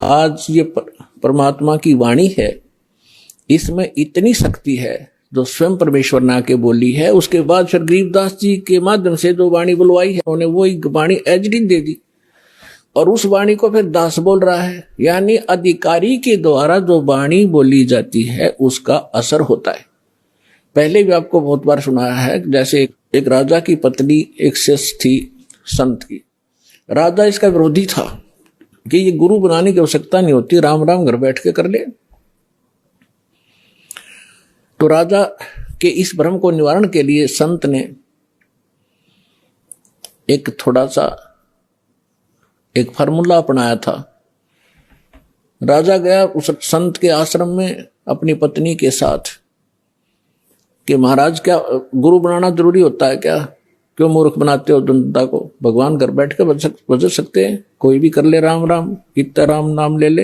आज ये परमात्मा की वाणी है, इसमें इतनी शक्ति है जो स्वयं परमेश्वर ने आके बोली है। उसके बाद फिर गरीबदास जी के माध्यम से जो वाणी बुलवाई है, उन्होंने वो वाणी एजडी दे दी और उस वाणी को फिर दास बोल रहा है। यानी अधिकारी के द्वारा जो वाणी बोली जाती है उसका असर होता है। पहले भी आपको बहुत बार सुनाया है, जैसे एक राजा की पत्नी एक शिष्य थी संत की। राजा इसका विरोधी था कि ये गुरु बनाने की आवश्यकता नहीं होती, राम राम घर बैठ के कर ले। तो राजा के इस भ्रम को निवारण के लिए संत ने एक थोड़ा सा एक फार्मूला अपनाया था। राजा गया उस संत के आश्रम में अपनी पत्नी के साथ कि महाराज क्या गुरु बनाना जरूरी होता है क्या? क्यों मूर्ख बनाते हो जनता को? भगवान घर बैठ के बच सकते हैं, कोई भी कर ले राम राम, इतना राम नाम ले ले।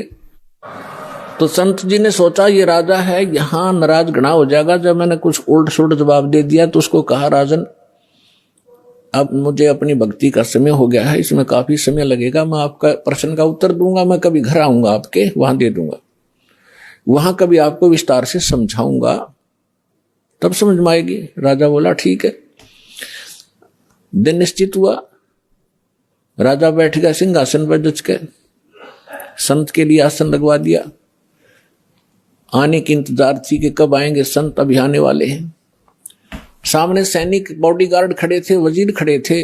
तो संत जी ने सोचा ये राजा है, यहां नाराज घना हो जाएगा। जब मैंने कुछ उल्ट सुल्ट जवाब दे दिया तो उसको कहा, राजन अब मुझे अपनी भक्ति का समय हो गया है, इसमें काफी समय लगेगा, मैं आपका प्रश्न का उत्तर दूंगा, मैं कभी घर आऊंगा आपके, वहां दे दूंगा, वहां कभी आपको विस्तार से समझाऊंगा, तब समझ में आएगी। राजा बोला ठीक है। दिन निश्चित हुआ, राजा बैठ गया सिंहासन पर जच के, संत के लिए आसन लगवा दिया। आने की इंतजार थी कि कब आएंगे संत, अभी आने वाले हैं। सामने सैनिक बॉडीगार्ड खड़े थे, वजीर खड़े थे,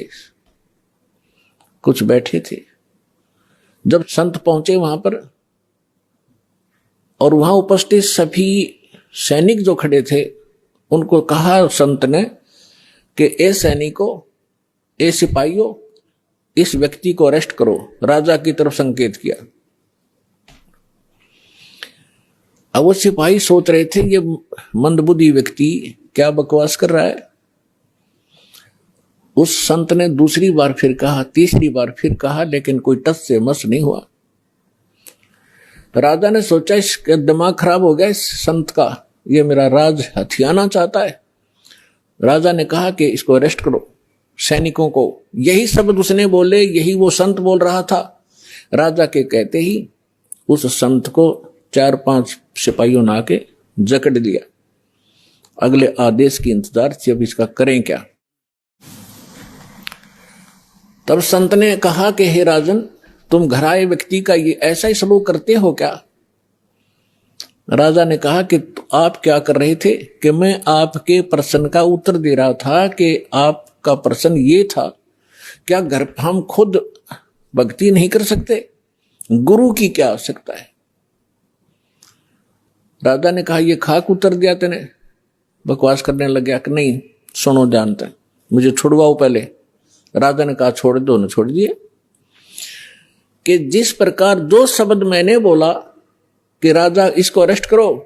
कुछ बैठे थे। जब संत पहुंचे वहां पर और वहां उपस्थित सभी सैनिक जो खड़े थे उनको कहा संत ने कि ए सैनिकों, ए सिपाहियों, इस व्यक्ति को अरेस्ट करो। राजा की तरफ संकेत किया। अब वो सिपाही सोच रहे थे ये मंदबुद्धि व्यक्ति क्या बकवास कर रहा है। उस संत ने दूसरी बार फिर कहा, तीसरी बार फिर कहा, लेकिन कोई टस से मस नहीं हुआ। राजा ने सोचा इसका दिमाग खराब हो गया इस संत का, ये मेरा राज हथियाना चाहता है। राजा ने कहा कि इसको अरेस्ट करो, सैनिकों को। यही शब्द उसने बोले, यही वो संत बोल रहा था। राजा के कहते ही उस संत को 4-5 सिपाहियों ने आके जकड़ दिया। अगले आदेश की इंतजार थी, अब इसका करें क्या। तब संत ने कहा कि हे राजन, तुम घर आए व्यक्ति का ये ऐसा ही सलूक करते हो क्या? राजा ने कहा कि आप क्या कर रहे थे? कि मैं आपके प्रश्न का उत्तर दे रहा था कि आपका प्रश्न ये था, क्या घर हम खुद भक्ति नहीं कर सकते? गुरु की क्या आवश्यकता है? राजा ने कहा ये खाक उत्तर दिया तेने, बकवास करने लग गया कि नहीं सुनो जानते, मुझे छुड़वाओ पहले। राजा ने कहा छोड़ दो, न छोड़ दिए। कि जिस प्रकार जो शब्द मैंने बोला कि राजा इसको अरेस्ट करो,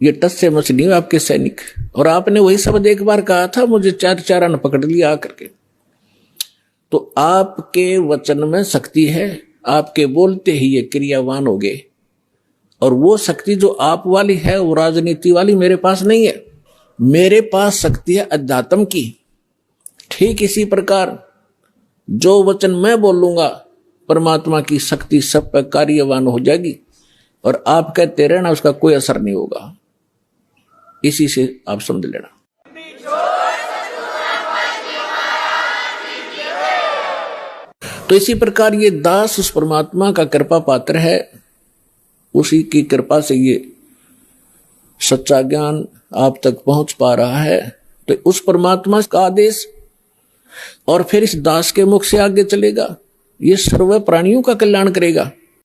ये टस से मस नहीं आपके सैनिक, और आपने वही शब्द एक बार कहा था, मुझे 4 ने पकड़ लिया आकर के। तो आपके वचन में शक्ति है, आपके बोलते ही ये क्रियावान हो गए, और वो शक्ति जो आप वाली है वो राजनीति वाली मेरे पास नहीं है। मेरे पास शक्ति है अध्यात्म की। ठीक इसी प्रकार जो वचन मैं बोलूंगा परमात्मा की शक्ति सब पर कार्यवान हो जाएगी, और आप कहते रहना उसका कोई असर नहीं होगा। इसी से आप समझ लेना। तो इसी प्रकार ये दास उस परमात्मा का कृपा पात्र है, उसी की कृपा से ये सच्चा ज्ञान आप तक पहुंच पा रहा है। तो उस परमात्मा का आदेश और फिर इस दास के मुख से आगे चलेगा, ये सर्व प्राणियों का कल्याण करेगा।